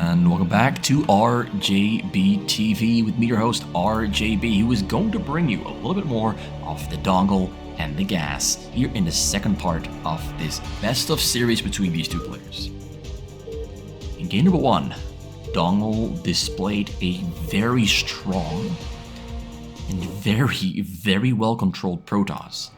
And welcome back to RJB TV with me, your host RJB, who is going to bring you a little bit more of the Donggle and the Gas here in the second part of this best of series between these two players. In game number 1, Donggle displayed a very strong and very well controlled Protoss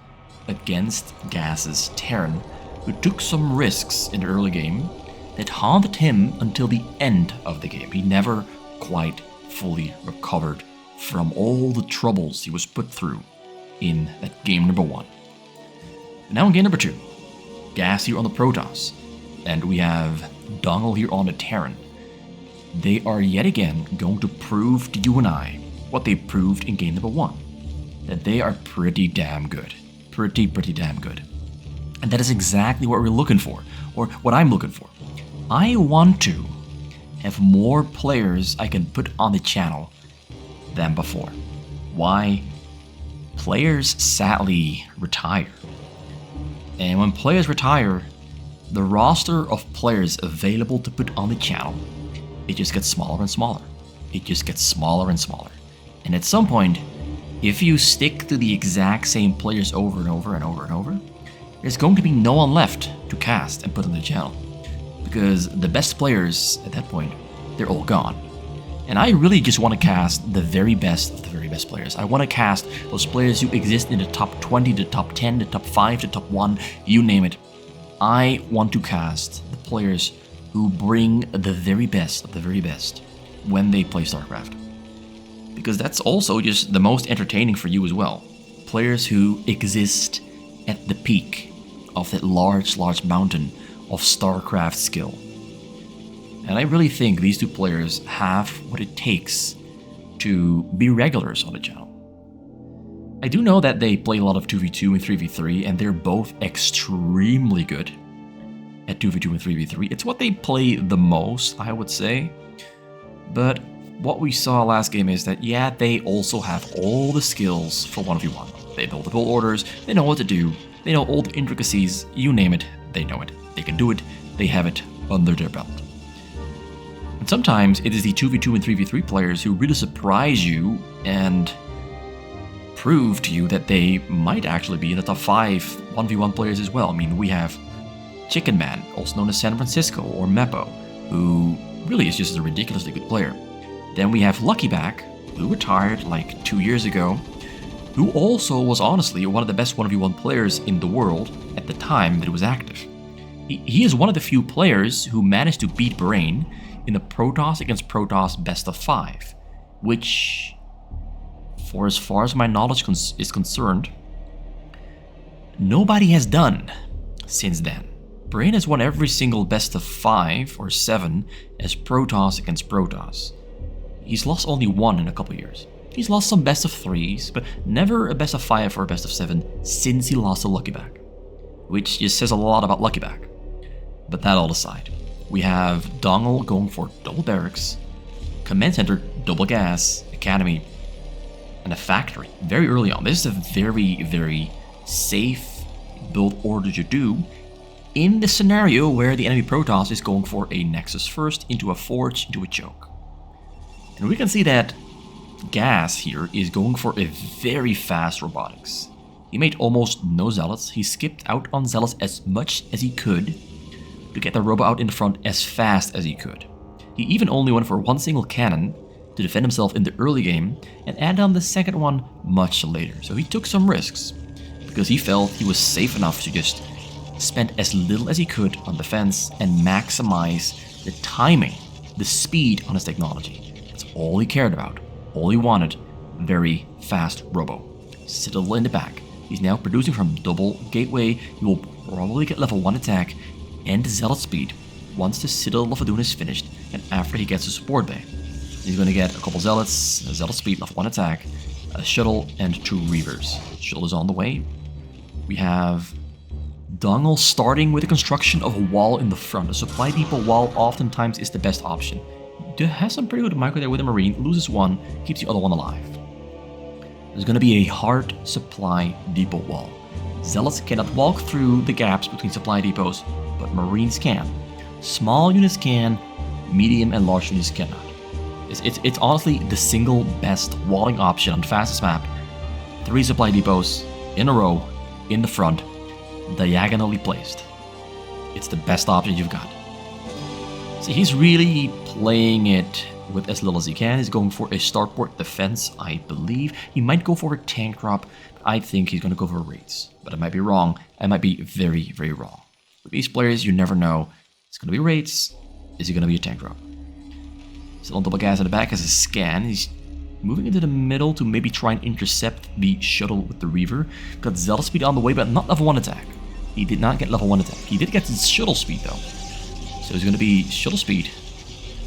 against Gas's Terran, who took some risks in the early game that haunted him until the end of the game. He never quite fully recovered from all the troubles he was put through in that game number 1. Now in game number 2, Gas here on the Protoss, and we have Donggle here on the Terran. They are yet again going to prove to you and I what they proved in game number 1, that they are pretty damn good. Pretty damn good. And that is exactly what we're looking for, or what I'm looking for. I want to have more players I can put on the channel than before. Why? Players sadly retire. And when players retire, the roster of players available to put on the channel, it just gets smaller and smaller. It just gets smaller and smaller. And at some point, if you stick to the exact same players over and over and over and over, there's going to be no one left to cast and put on the channel. Because the best players at that point, they're all gone. And I really just want to cast the very best of the very best players. I want to cast those players who exist in the top 20, the top 10, the top 5, the top 1, you name it. I want to cast the players who bring the very best of the very best when they play StarCraft. Because that's also just the most entertaining for you as well. Players who exist at the peak of that large mountain of StarCraft skill. And I really think these two players have what it takes to be regulars on the channel. I do know that they play a lot of 2v2 and 3v3, and they're both extremely good at 2v2 and 3v3. It's what they play the most, I would say. But what we saw last game is that, yeah, they also have all the skills for 1v1. They know the build orders, they know what to do, they know all the intricacies, you name it, they know it. They can do it, they have it under their belt. And sometimes it is the 2v2 and 3v3 players who really surprise you and prove to you that they might actually be in the top 5 1v1 players as well. I mean, we have Chicken Man, also known as San Francisco, or Meppo, who really is just a ridiculously good player. Then we have Luckyback, who retired like 2 years ago, who also was honestly one of the best 1v1 players in the world at the time that it was active. He is one of the few players who managed to beat Brain in the Protoss against Protoss best of 5, which, for as far as my knowledge is concerned, nobody has done since then. Brain has won every single best of 5 or 7 as Protoss against Protoss. He's lost only one in a couple years. He's lost some best of 3s, but never a best of 5 or a best of 7 since he lost to Luckyback, which just says a lot about Luckyback. But that all aside, we have Donggle going for double barracks, command center, double gas, academy, and a factory very early on. This is a very safe build order to do in the scenario where the enemy Protoss is going for a Nexus first, into a Forge, into a Choke. And we can see that Gas here is going for a very fast robotics. He made almost no Zealots. He skipped out on Zealots as much as he could to get the robot out in the front as fast as he could. He even only went for one single cannon to defend himself in the early game and added on the second one much later. So he took some risks because he felt he was safe enough to just spend as little as he could on defense and maximize the timing, the speed on his technology. That's all he cared about. All he wanted, very fast robo. Citadel in the back. He's now producing from double gateway. He will probably get level 1 attack and Zealot speed once the Citadel of Adun is finished and after he gets to support bay. He's going to get a couple Zealots, a Zealot speed, level 1 attack, a shuttle, and 2 Reavers. Shuttle is on the way. We have Donggle starting with the construction of a wall in the front. A supply depot wall oftentimes is the best option. Has some pretty good micro there with a Marine, loses one, keeps the other one alive. There's going to be a hard supply depot wall. Zealots cannot walk through the gaps between supply depots, but Marines can. Small units can, medium and large units cannot. It's honestly the single best walling option on the fastest map. 3 supply depots in a row, in the front, diagonally placed. It's the best option you've got. So he's really playing it with as little as he can. He's going for a starport defense, I believe. He might go for a tank drop. I think he's going to go for raids. But I might be wrong. I might be very, very wrong. With these players, you never know. It's going to be raids. Is he going to be a tank drop? Still on double gas in the back as a scan. He's moving into the middle to maybe try and intercept the shuttle with the Reaver. Got Zealot speed on the way, but not level 1 attack. He did not get level 1 attack. He did get his shuttle speed though. So it's going to be shuttle speed,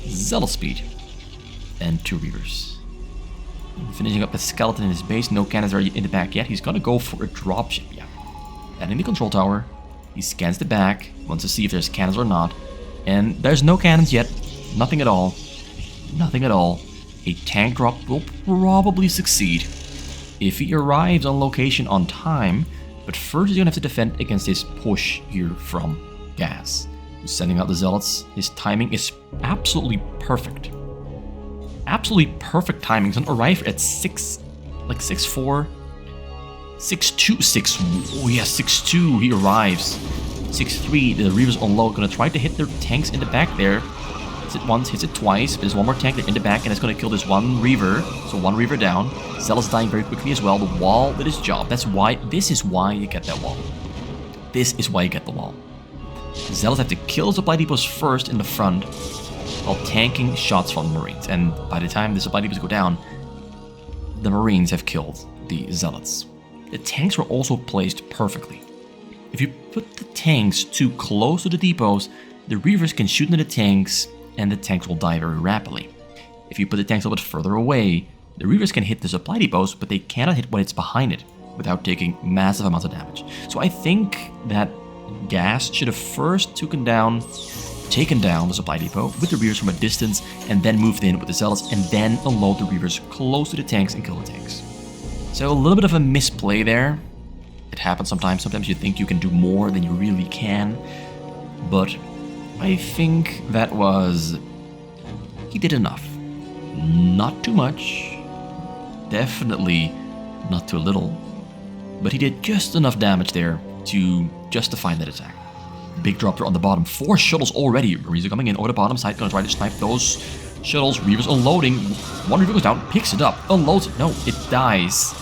Zealot speed, and 2 Reavers. Finishing up the skeleton in his base. No cannons are in the back yet. He's going to go for a dropship, yeah. And in the control tower, he scans the back, wants to see if there's cannons or not. And there's no cannons yet. Nothing at all. Nothing at all. A tank drop will probably succeed if he arrives on location on time. But first he's going to have to defend against this push here from Gas. He's sending out the Zealots. His timing is absolutely perfect. Absolutely perfect timing. He's going to arrive at 6'4", 6'2", 6. Oh yeah, 6'2". He arrives. 6'3". The Reavers on low. Going to try to hit their tanks in the back there. Hits it once, hits it twice. There's one more tank there in the back, and it's going to kill this 1 Reaver. So 1 Reaver down. Zealot's dying very quickly as well. The wall did his job. This is why you get that wall. This is why you get the wall. Zealots have to kill supply depots first in the front while tanking shots from the Marines. And by the time the supply depots go down, the Marines have killed the Zealots. The tanks were also placed perfectly. If you put the tanks too close to the depots, the Reavers can shoot into the tanks and the tanks will die very rapidly. If you put the tanks a little bit further away, the Reavers can hit the supply depots, but they cannot hit what is behind it without taking massive amounts of damage. So I think that Gas should have first taken down the supply depot with the Reavers from a distance and then moved in with the Zealots and then unload the Reavers close to the tanks and kill the tanks. So a little bit of a misplay there. It happens sometimes. Sometimes you think you can do more than you really can. But I think that he did enough. Not too much. Definitely not too little. But he did just enough damage there to justify that attack. Big drop there on the bottom. 4 shuttles already. Marines are coming in over the bottom side. Gonna try to snipe those shuttles. Reavers unloading. 1 Reaver goes down, picks it up, unloads it. No, it dies.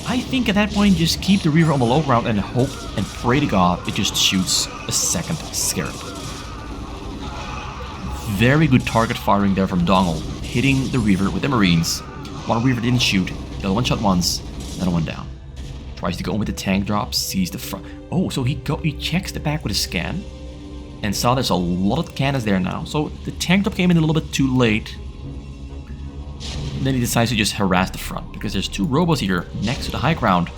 I think at that point, just keep the Reaver on the low ground and hope and pray to God it just shoots a second Scarab. Very good target firing there from Donggle, hitting the Reaver with the Marines. 1 Reaver didn't shoot. The other one shot once, another one down. Tries to go in with the tank drops, sees the front. Oh, so he checks the back with a scan and saw there's a lot of cannons there now. So the tank drop came in a little bit too late. And then he decides to just harass the front because there's 2 robos here next to the high ground.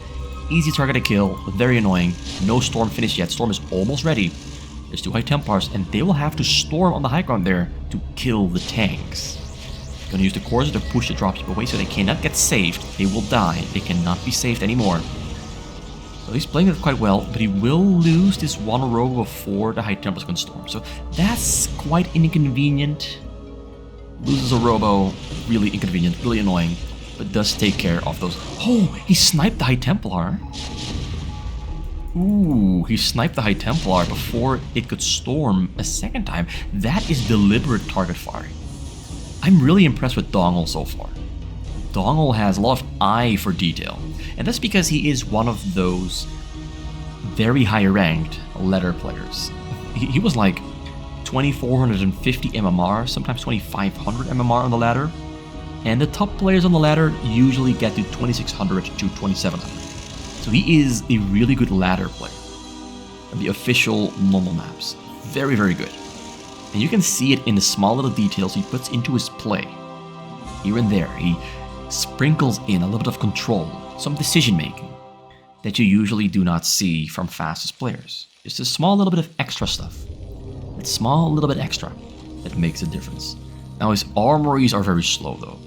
Easy target to kill, very annoying. No storm finished yet. Storm is almost ready. There's 2 high Templars and they will have to storm on the high ground there to kill the tanks. Gonna use the Courser to push the dropship away so they cannot get saved. They will die. They cannot be saved anymore. So he's playing it quite well, but he will lose this 1 row before the high Templars can storm. So that's quite inconvenient. Loses a robo, really inconvenient, really annoying, but does take care of those. Oh, he sniped the high Templar. Ooh, he sniped the high Templar before it could storm a second time. That is deliberate target firing. I'm really impressed with Donggle so far. Donggle has a lot of eye for detail, and that's because he is one of those very high-ranked ladder players. He was like 2450 MMR, sometimes 2500 MMR on the ladder, and the top players on the ladder usually get to 2600 to 2700. So he is a really good ladder player on the official normal maps. Very, very good. And you can see it in the small little details he puts into his play. Here and there, he sprinkles in a little bit of control, some decision making that you usually do not see from fastest players. Just a small little bit of extra stuff. That small little bit extra that makes a difference. Now his armories are very slow though.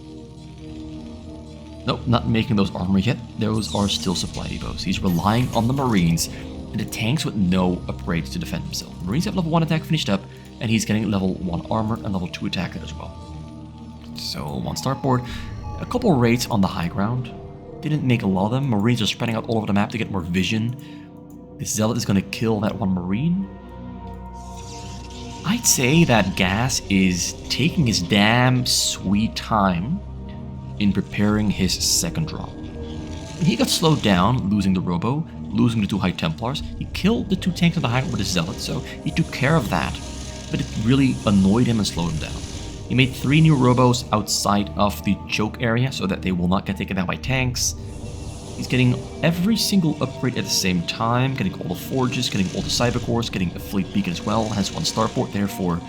Nope, not making those armories yet. Those are still supply depots. He's relying on the Marines and the tanks with no upgrades to defend himself. The Marines have level 1 attack finished up, and he's getting level 1 armor and level 2 attack as well. So 1 starboard, a couple raids on the high ground. Didn't make a lot of them. Marines are spreading out all over the map to get more vision. This Zealot is going to kill that 1 Marine. I'd say that Gas is taking his damn sweet time in preparing his second drop. He got slowed down, losing the Robo, losing the 2 High Templars. He killed the 2 tanks on the high ground with his Zealot, so he took care of that. But it really annoyed him and slowed him down. He made 3 new Robos outside of the choke area so that they will not get taken down by tanks. He's getting every single upgrade at the same time, getting all the forges, getting all the cyber cores, getting a fleet beacon as well. Has 1 starport there for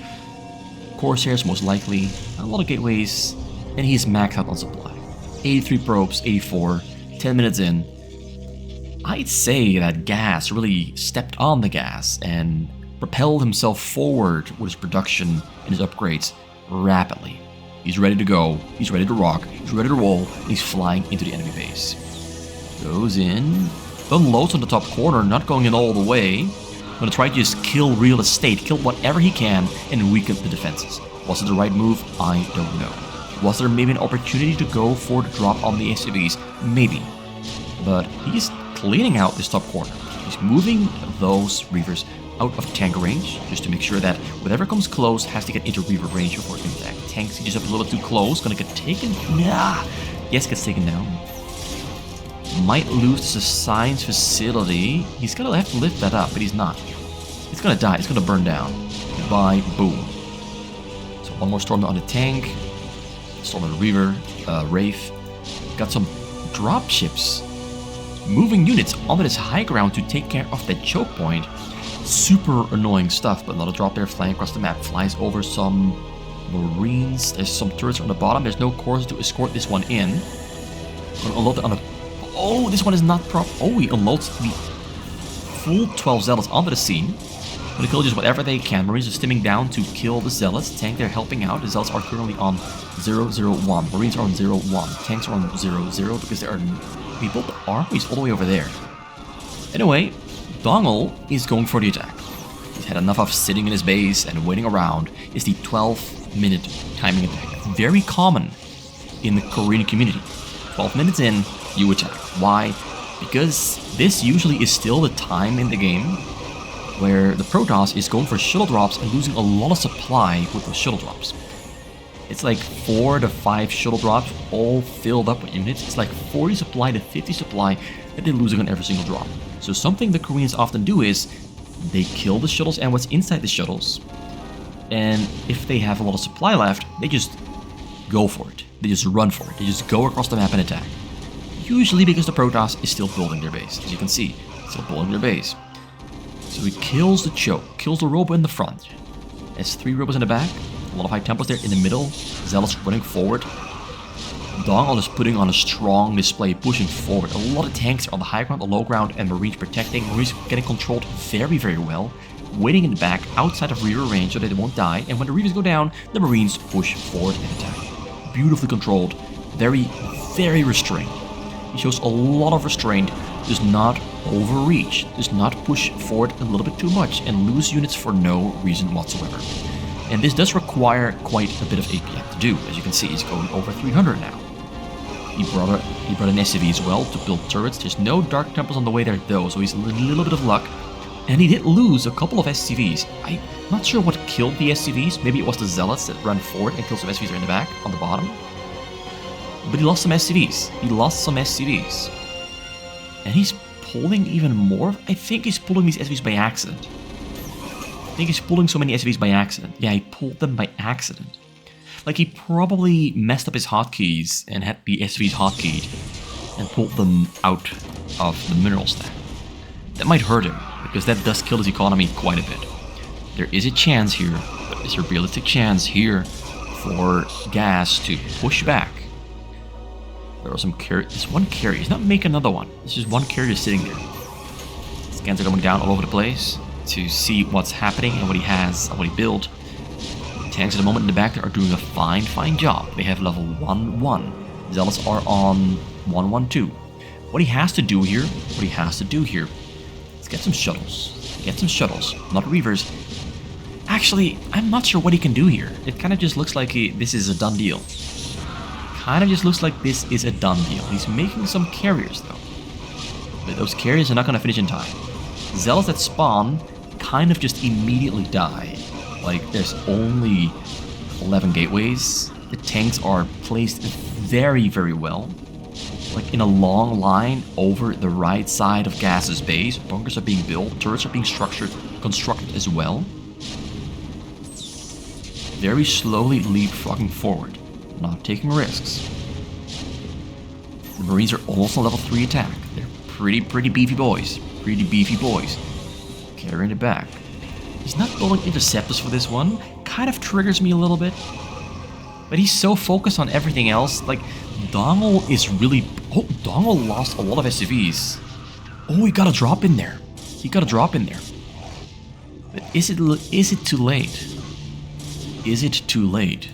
Corsairs most likely, a lot of gateways, and he's maxed out on supply. 83 probes, 84, 10 minutes in. I'd say that Gas really stepped on the gas and propelled himself forward with his production and his upgrades rapidly. He's ready to go, he's ready to rock, he's ready to roll, and he's flying into the enemy base. Goes in, unloads on the top corner, not going in all the way. Gonna try to just kill real estate, kill whatever he can, and weaken the defenses. Was it the right move? I don't know. Was there maybe an opportunity to go for the drop on the SCVs? Maybe. But he's cleaning out this top corner. He's moving those Reavers out of tank range, just to make sure that whatever comes close has to get into Reaver range before it can attack. Tanks, he just up a little too close, gonna get taken. Nah! Yes, gets taken down. Might lose the science facility. He's gonna have to lift that up, but he's not. It's gonna die, it's gonna burn down. Goodbye, boom. So 1 more storm on the tank. Storm on the Reaver, Wraith. Got some drop ships. Moving units onto this high ground to take care of that choke point. Super annoying stuff, but not a drop there, flying across the map. Flies over some Marines. There's some turrets on the bottom. There's no course to escort this one in. Gonna unload it on a... Oh, this one is not prop. Oh, he unloads the full 12 Zealots onto the scene. Gonna kill just whatever they can. Marines are stimming down to kill the Zealots. Tank, they're helping out. The Zealots are currently on 001. Marines are on 01. Tanks are on 00 because there are... We built the armies all the way over there. Anyway, Donggle is going for the attack. He's had enough of sitting in his base and waiting around. It's the 12-minute timing attack. Very common in the Korean community. 12 minutes in, you attack. Why? Because this usually is still the time in the game where the Protoss is going for shuttle drops and losing a lot of supply with those shuttle drops. It's like 4 to 5 shuttle drops all filled up with units. It's like 40 supply to 50 supply that they're losing on every single drop. So something the Koreans often do is they kill the shuttles and what's inside the shuttles. And if they have a lot of supply left, they just go for it. They just run for it. They just go across the map and attack. Usually because the Protoss is still building their base. As you can see, still building their base. So he kills the choke, kills the Robo in the front. Has 3 Robos in the back. A lot of High Templars there in the middle. Zealots running forward. Donggle is putting on a strong display, pushing forward. A lot of tanks are on the high ground, the low ground, and Marines protecting. Marines getting controlled very, very well. Waiting in the back, outside of Reaver range so that they won't die. And when the Reavers go down, the Marines push forward and attack. Beautifully controlled. Very, very restrained. He shows a lot of restraint. Does not overreach. Does not push forward a little bit too much and lose units for no reason whatsoever. And this does require quite a bit of APM to do. As you can see, he's going over 300 now. He brought an SCV as well to build turrets. There's no Dark Temples on the way there though, so he's a little bit of luck. And he did lose a couple of SCVs. I'm not sure what killed the SCVs. Maybe it was the Zealots that ran forward and killed some SCVs right in the back, on the bottom. But he lost some SCVs. He lost some SCVs. And he's pulling even more. I think he's pulling these SCVs by accident. I think he's pulling so many SCVs by accident. Yeah, he pulled them by accident. Like, he probably messed up his hotkeys and had the SCVs hotkeyed and pulled them out of the mineral stack. That might hurt him, because that does kill his economy quite a bit. There is a chance here, but is a realistic chance here for Gas to push back. There are some carriers. This one carrier. He's not making another one. It's just one carrier sitting there. Scans are going down all over the place to see what's happening and what he has and what he built. Tanks at the moment in the back there are doing a fine job. They have level 1-1. Zealots are on 1-1-2. What he has to do here, is get some shuttles. Get some shuttles, not Reavers. Actually, I'm not sure what he can do here. It kind of just looks like this is a done deal. Kind of just looks like this is a done deal. He's making some carriers, though. But those carriers are not going to finish in time. Zealots that spawn kind of just immediately die. Like, there's only 11 gateways. The tanks are placed very, very well. Like, in a long line over the right side of Gas's base. Bunkers are being built. Turrets are being constructed as well. Very slowly leapfrogging forward. Not taking risks. The Marines are almost on level 3 attack. They're pretty beefy boys. Pretty beefy boys. Carrying it back. He's not building interceptors for this one. Kind of triggers me a little bit. But he's so focused on everything else. Like, Donggle is really... Oh, Donggle lost a lot of SCVs. Oh, he got a drop in there. He got a drop in there. But is it too late? Is it too late?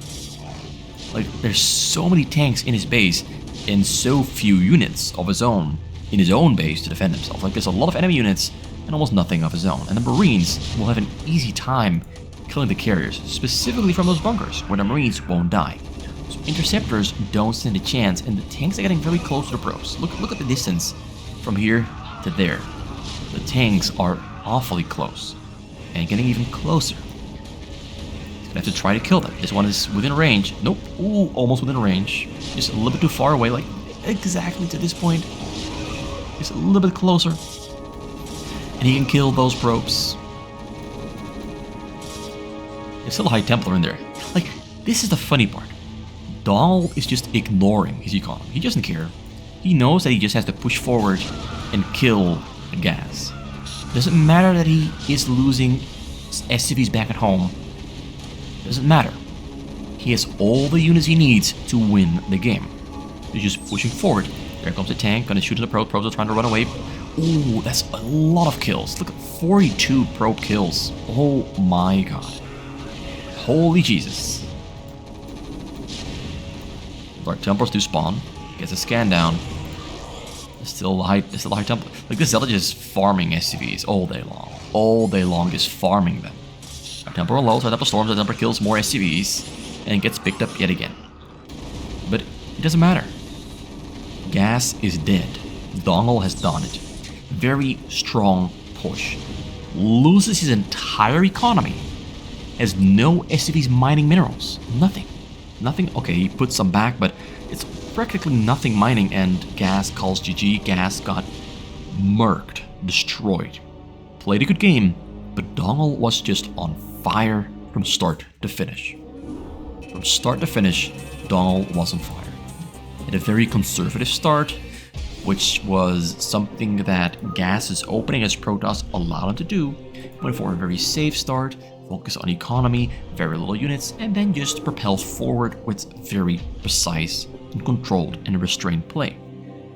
Like, there's so many tanks in his base and so few units of his own in his own base to defend himself. Like, there's a lot of enemy units and almost nothing of his own. And the Marines will have an easy time killing the carriers, specifically from those bunkers, where the Marines won't die. So interceptors don't stand a chance, and the tanks are getting very close to the probes. Look at the distance from here to there. The tanks are awfully close, and getting even closer. He's gonna have to try to kill them. This one is within range. Nope. Ooh, almost within range. Just a little bit too far away, like exactly to this point. Just a little bit closer. And he can kill those probes. There's still a High Templar in there. Like, this is the funny part. Donggle is just ignoring his economy. He doesn't care. He knows that he just has to push forward and kill the gas. Doesn't matter that he is losing SCVs back at home. Doesn't matter. He has all the units he needs to win the game. He's just pushing forward. There comes the tank, gonna shoot at the probe. Probes are trying to run away. Ooh, that's a lot of kills. Look at 42 probe kills. Oh my god. Holy Jesus. Dark Templars do spawn. Gets a scan down. There's still a high Templar. Like, this Zealot is farming SCVs all day long. All day long, just farming them. Dark Templar on low, Dark Templar storms, Dark Templar kills more SCVs, and gets picked up yet again. But it doesn't matter. Gas is dead. Donggle has done it. Very strong push. Loses his entire economy. Has no SCVs mining minerals. Nothing. Nothing. Okay, he puts some back, but it's practically nothing mining, and Gas calls GG. Gas got murked. Destroyed. Played a good game, but Donggle was just on fire from start to finish. From start to finish, Donggle was on fire. Had a very conservative start, which was something that Gas's opening as Protoss allowed him to do. Went for a very safe start, focus on economy, very little units, and then just propel forward with very precise and controlled and restrained play.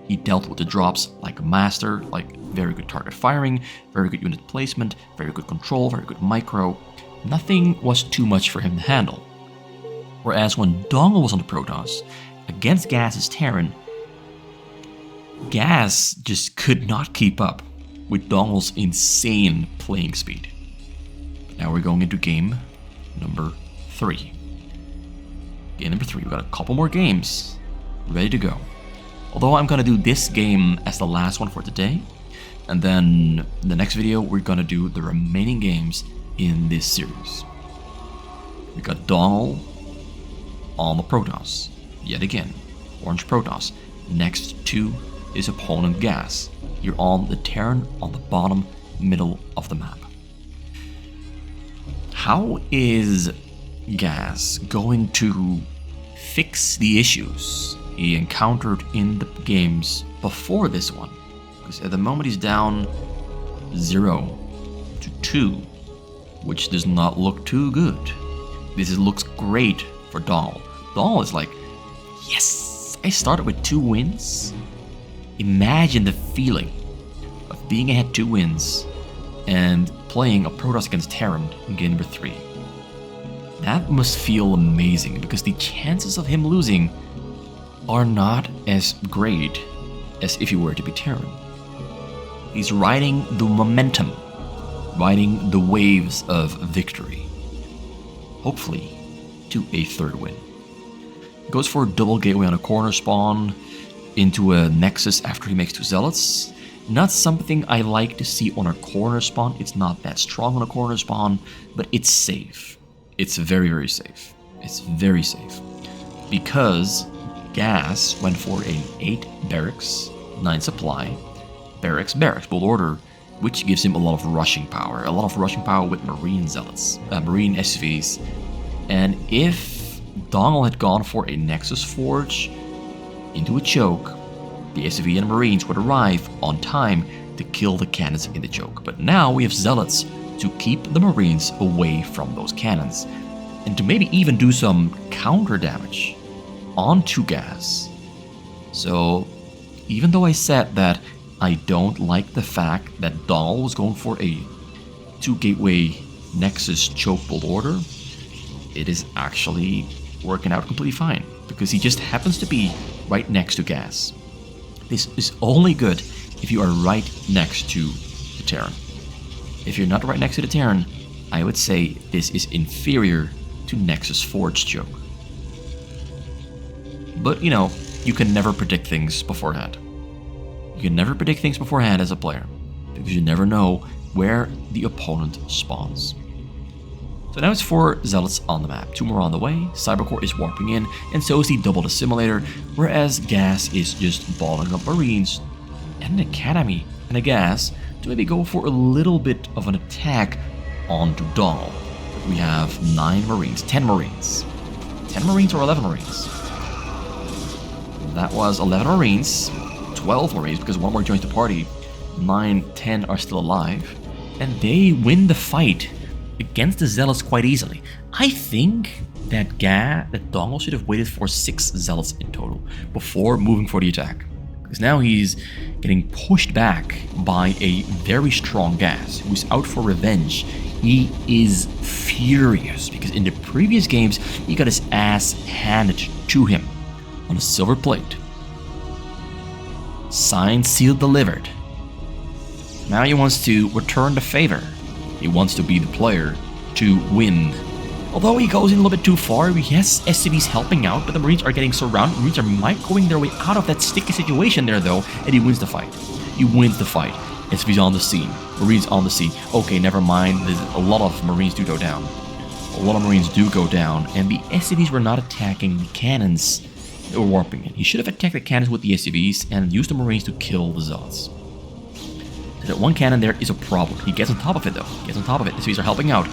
He dealt with the drops like a master, like very good target firing, very good unit placement, very good control, very good micro. Nothing was too much for him to handle. Whereas when Donggle was on the Protoss, against Gas's Terran, Gas just could not keep up with Dongle's insane playing speed. But now we're going into game number 3. Game number 3, we've got a couple more games ready to go. Although I'm gonna do this game as the last one for today, and then in the next video we're gonna do the remaining games in this series. We got Donggle on the Protoss, yet again, Orange Protoss, next to his opponent Gas. You're on the Terran on the bottom middle of the map. How is Gas going to fix the issues he encountered in the games before this one? Because at the moment he's down 0-2, which does not look too good. This looks great for Donggle. Donggle is like, yes, I started with 2 wins. Imagine the feeling of being ahead 2 wins and playing a Protoss against Terran in game number 3. That must feel amazing, because the chances of him losing are not as great as if he were to be Terran. He's riding the momentum, riding the waves of victory. hopefully, to a third win. He goes for a double gateway on a corner spawn into a Nexus after he makes 2 Zealots. Not something I like to see on a corner spawn. It's not that strong on a corner spawn, but it's safe. It's very, very safe. It's very safe. Because Gas went for an 8 barracks, 9 supply, barracks, build order, which gives him a lot of rushing power. A lot of rushing power with Marine Zealots, Marine SCVs. And if Donggle had gone for a Nexus Forge into a choke, the SCV and Marines would arrive on time to kill the cannons in the choke. But now we have Zealots to keep the Marines away from those cannons, and to maybe even do some counter damage onto Gas. So even though I said that I don't like the fact that Donggle was going for a 2 gateway Nexus choke build order, it is actually working out completely fine, because he just happens to be right next to Gas. This is only good if you are right next to the Terran. If you're not right next to the Terran, I would say this is inferior to Nexus Forge choke. But you know, you can never predict things beforehand. You can never predict things beforehand as a player, because you never know where the opponent spawns. So now it's 4 Zealots on the map, 2 more on the way, Cybercore is warping in, and so is the double assimilator, whereas Gas is just balling up Marines and an Academy and a Gas to maybe go for a little bit of an attack onto Donggle. We have 9 Marines, 10 Marines. 10 Marines or 11 Marines? That was 11 Marines, 12 Marines because 1 more joins the party, 9, 10 are still alive, and they win the fight against the Zealots quite easily. I think that Donggle should have waited for 6 Zealots in total before moving for the attack, because now he's getting pushed back by a very strong Gas who's out for revenge. He is furious because in the previous games he got his ass handed to him on a silver plate. Signed, sealed, delivered. Now he wants to return the favor. He wants to be the player to win. Although he goes in a little bit too far, he has SCVs helping out, but the Marines are getting surrounded. Marines are going their way out of that sticky situation there though, and he wins the fight. He wins the fight. SCVs on the scene. Marines on the scene. Okay, never mind. A lot of Marines do go down. A lot of Marines do go down, and the SCVs were not attacking the cannons that were warping in. He should have attacked the cannons with the SCVs and used the Marines to kill the Zealots. That 1 cannon there is a problem. He gets on top of it though. He gets on top of it. The SCVs are helping out.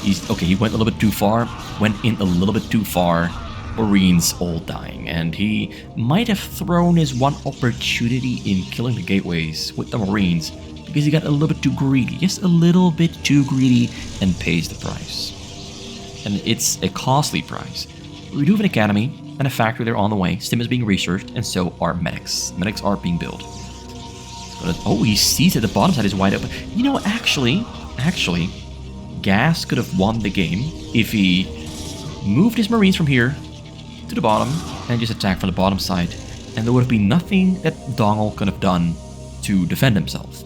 He went a little bit too far. Went in a little bit too far. Marines all dying. And he might have thrown his 1 opportunity in killing the gateways with the Marines because he got a little bit too greedy. Just a little bit too greedy and pays the price. And it's a costly price. We do have an academy and a factory there on the way. Stim is being researched, and so are medics. Medics are being built. Oh, he sees that the bottom side is wide open. You know, actually, Gas could have won the game if he moved his Marines from here to the bottom and just attacked from the bottom side. And there would have been nothing that Donggle could have done to defend himself.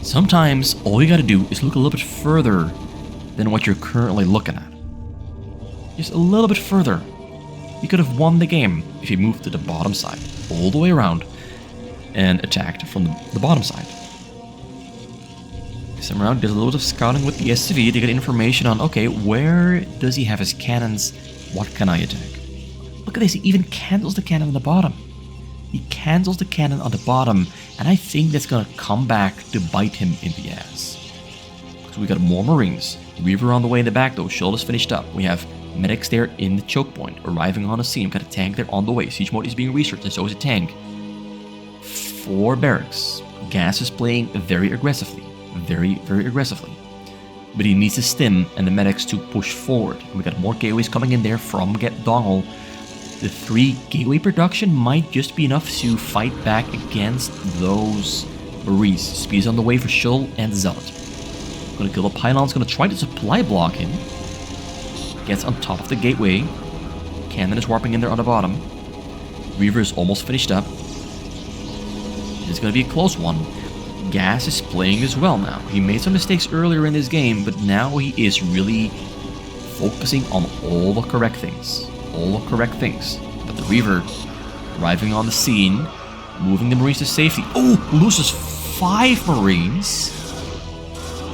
Sometimes all you gotta do is look a little bit further than what you're currently looking at. Just a little bit further. He could have won the game if he moved to the bottom side, all the way around, and attacked from the bottom side. Some around does a little bit of scouting with the SCV to get information on, okay, where does he have his cannons? What can I attack? Look at this, he even cancels the cannon on the bottom. He cancels the cannon on the bottom, and I think that's gonna come back to bite him in the ass. So we got more Marines. Reaver on the way in the back though, Shield is finished up. We have medics there in the choke point, arriving on the scene. Got a tank there on the way. Siege mode is being researched, and so is a tank. 4 barracks. Gas is playing very aggressively. Very, very aggressively. But he needs the stim and the medics to push forward. We got more gateways coming in there from Donggle. The 3 gateway production might just be enough to fight back against those Marines. Speed is on the way for Shul and Zealot. Gonna kill the pylons, gonna try to supply block him. Gets on top of the gateway. Cannon is warping in there on the bottom. Reaver is almost finished up. It's going to be a close one. Gas is playing as well now. He made some mistakes earlier in this game, but now he is really focusing on all the correct things. All the correct things. But the Reaver, arriving on the scene, moving the Marines to safety. Oh, loses 5 Marines.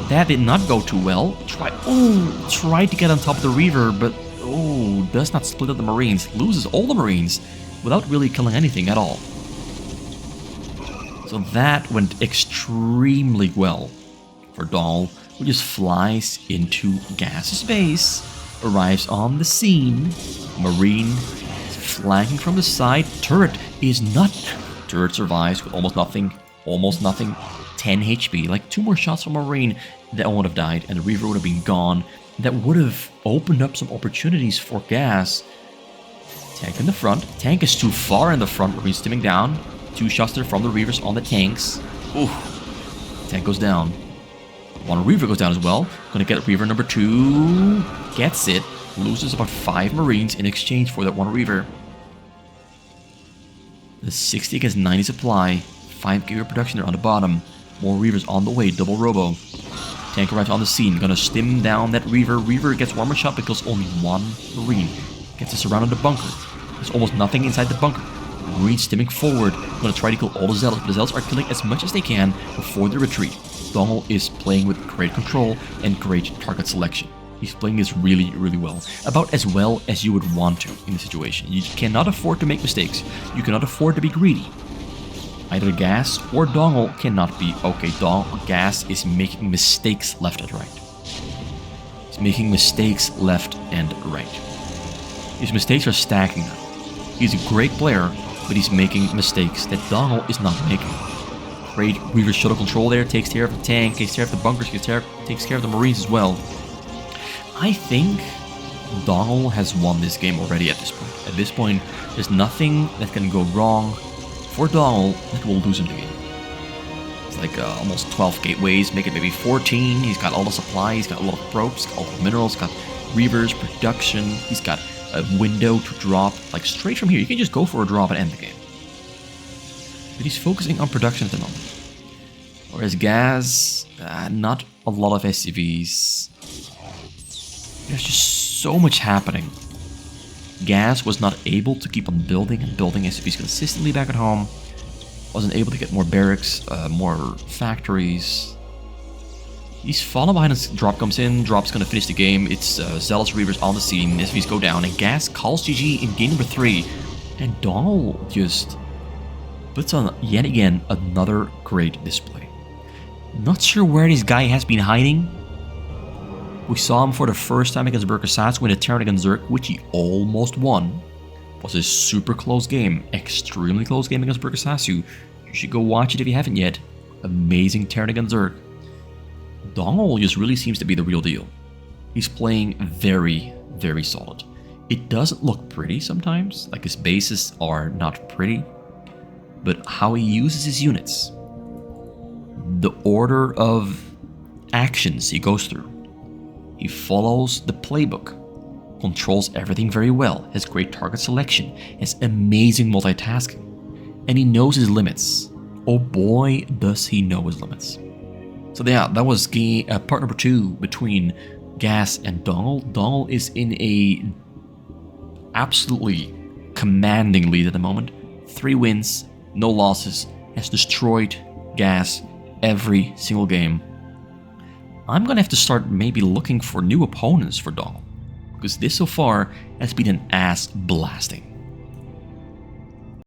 That did not go too well. Tried to get on top of the Reaver, but does not split up the Marines. Loses all the Marines without really killing anything at all. So that went extremely well for Donggle, who just flies into Gas's base, arrives on the scene. Marine flanking from the side. Turret is not. Turret survives with almost nothing. 10 HP. Like 2 more shots from Marine, that one would have died, and the Reaver would have been gone. That would have opened up some opportunities for Gas. Tank in the front. Tank is too far in the front. Marine stimming down. 2 shots there from the Reavers on the tanks. Tank goes down. One Reaver goes down as well. Gonna get Reaver number 2. Gets it. Loses about 5 Marines in exchange for that one Reaver. The 60 against 90 supply. 5 giga production there on the bottom. More Reavers on the way. Double Robo. Tank arrives on the scene. Gonna stim down that Reaver. Reaver gets one more shot because only 1 Marine. Gets us around in the bunker. There's almost nothing inside the bunker. Marines stimming forward. Gonna try to kill all the Zealots, but the Zealots are killing as much as they can before the retreat. Donggle is playing with great control and great target selection. He's playing this really, really well. About as well as you would want to in the situation. You cannot afford to make mistakes. You cannot afford to be greedy. Either Gas or Donggle cannot be. Okay, Gas is making mistakes left and right. He's making mistakes left and right. His mistakes are stacking now. He's a great player, but he's making mistakes that Donggle is not making. Great Reaver shuttle control there, takes care of the tank, takes care of the bunkers, takes care of the Marines as well. I think Donggle has won this game already at this point. At this point, there's nothing that can go wrong for Donggle that will lose him the game. It's like almost 12 gateways, make it maybe 14. He's got all the supplies, he's got a lot of probes, all the minerals, got Reavers, production, he's got a window to drop, like straight from here. You can just go for a drop and end the game. But he's focusing on production at the moment. Whereas Gas, not a lot of SCVs. There's just so much happening. Gas was not able to keep on building and building SCVs consistently back at home. Wasn't able to get more barracks, more factories. He's fallen behind as drop comes in. Drop's gonna finish the game. It's Zealous Reavers on the scene. SCVs go down, and Gas calls GG in game number 3. And Donggle just puts on yet again another great display. Not sure where this guy has been hiding. We saw him for the first time against Burkasatsu in a Terran against Zerg, which he almost won. It was a super close game, extremely close game against Burkasatsu. You should go watch it if you haven't yet. Amazing Terran against Zerg. Donggle just really seems to be the real deal. He's playing very, very solid. It doesn't look pretty sometimes, like his bases are not pretty, but how he uses his units, the order of actions he goes through, he follows the playbook, controls everything very well, has great target selection, has amazing multitasking, and he knows his limits. Oh boy, does he know his limits. So yeah, that was part number 2 between Gas and Donggle. Donggle is in a absolutely commanding lead at the moment. 3 wins, no losses, has destroyed Gas every single game. I'm gonna have to start maybe looking for new opponents for Donggle, because this so far has been an ass blasting.